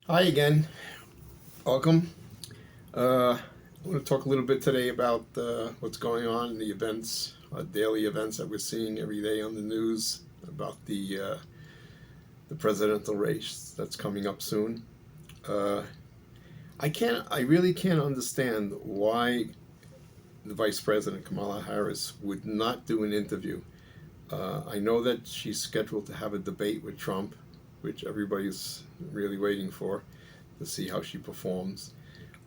Hi again. Welcome. I want to talk a little bit today about what's going on in the events, daily events that we're seeing every day on the news about the presidential race that's coming up soon. Uh, I really can't understand why the Vice President Kamala Harris would not do an interview. I know that she's scheduled to have a debate with Trump, which everybody's really waiting for to see how she performs.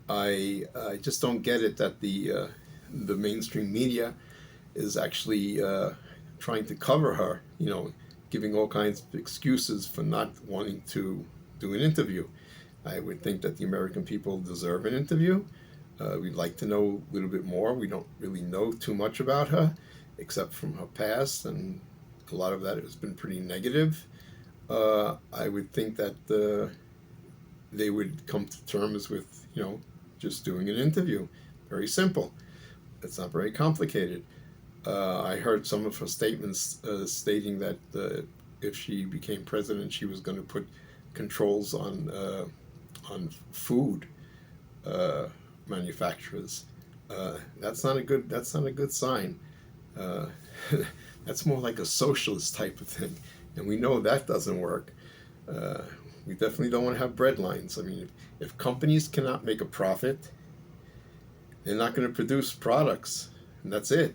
I just don't get it that the mainstream media is actually trying to cover her. Giving all kinds of excuses for not wanting to do an interview. I would think that the American people deserve an interview. We'd like to know a little bit more. We don't really know too much about her, except from her past, and a lot of that has been pretty negative. I would think that they would come to terms with, just doing an interview. Very simple. It's not very complicated. I heard some of her statements stating that if she became president, she was going to put controls on food manufacturers. That's not a good sign. Uh, that's more like a socialist type of thing, and we know that doesn't work. Uh, we definitely don't want to have bread lines. I mean, if companies cannot make a profit, they're not going to produce products, and that's it.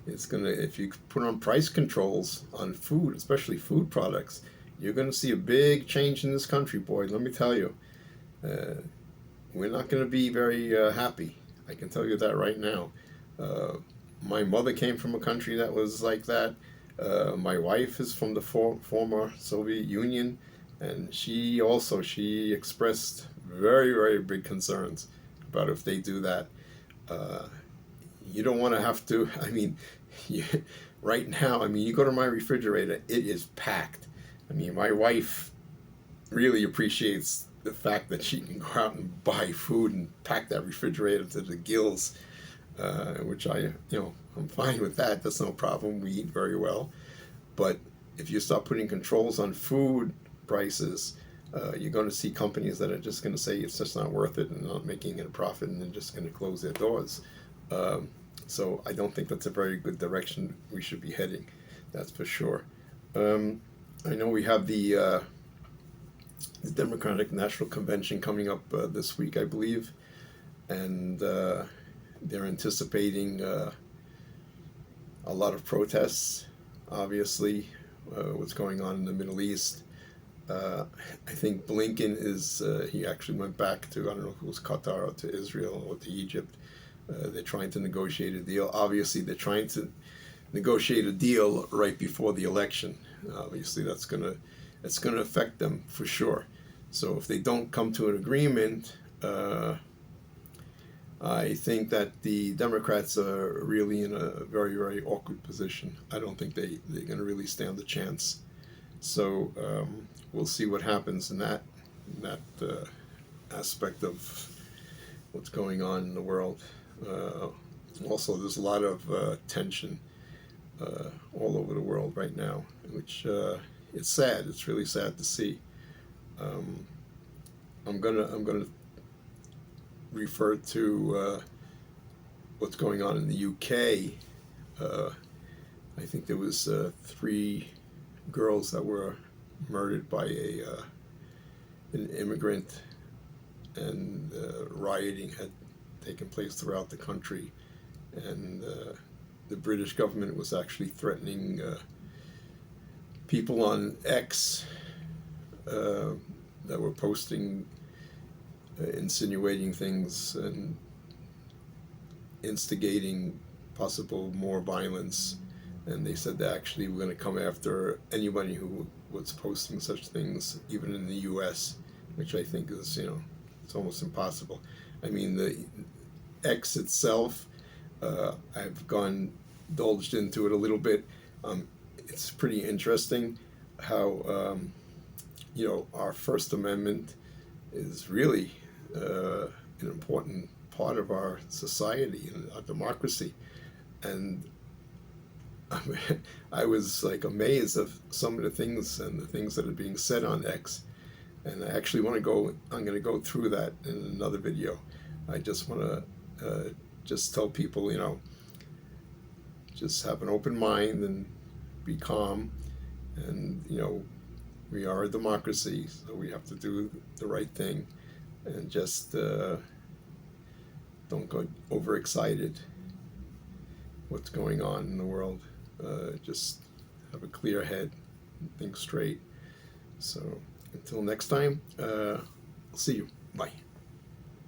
If you put on price controls on food, especially food products, you're going to see a big change in this country, boy. Let me tell you, uh, we're not going to be very happy. I can tell you that right now. Uh, my mother came from a country that was like that. My wife is from the former Soviet Union, and she expressed very, very big concerns about if they do that. Uh, you don't want to have to. I mean, you, right now, I mean, you go to my refrigerator, it is packed. I mean, my wife really appreciates the fact that she can go out and buy food and pack that refrigerator to the gills, which I'm fine with that. That's no problem. We eat very well. But if you start putting controls on food prices, you're going to see companies that are just going to say it's just not worth it and not making it a profit, and they're just going to close their doors. Um, so I don't think that's a very good direction we should be heading. That's for sure. Um, I know we have the Democratic National Convention coming up this week, I believe, and they're anticipating a lot of protests. Obviously, what's going on in the Middle East. Uh, I think Blinken he actually went back to, I don't know if it was Qatar or to Israel or to Egypt. They're trying to negotiate a deal. Obviously, they're trying to negotiate a deal right before the election. Obviously, that's gonna affect them for sure. So if they don't come to an agreement, I think that the Democrats are really in a very, very awkward position. I don't think they're going to really stand a chance. So we'll see what happens in that aspect of what's going on in the world. Uh, Also, there's a lot of tension all over the world right now, which it's sad. It's really sad to see. Um, I'm gonna refer to what's going on in the UK. Uh, I think there was three girls that were murdered by an immigrant, and rioting had taken place throughout the country, and the British government was actually threatening people on X uh, that were posting, insinuating things and instigating possible more violence. And they said they actually were going to come after anybody who was posting such things, even in the U.S., which I think is, it's almost impossible. I mean, the X itself, I've gone indulged into it a little bit. It's pretty interesting how, our First Amendment is really an important part of our society and our democracy. And I was like amazed of some of the things and the things that are being said on X. And I actually want to go. I'm going to go through that in another video. I just want to just tell people, just have an open mind and be calm. And we are a democracy, so we have to do the right thing, and just don't go overexcited. What's going on in the world? Just have a clear head and think straight. So until next time, I'll see you. Bye.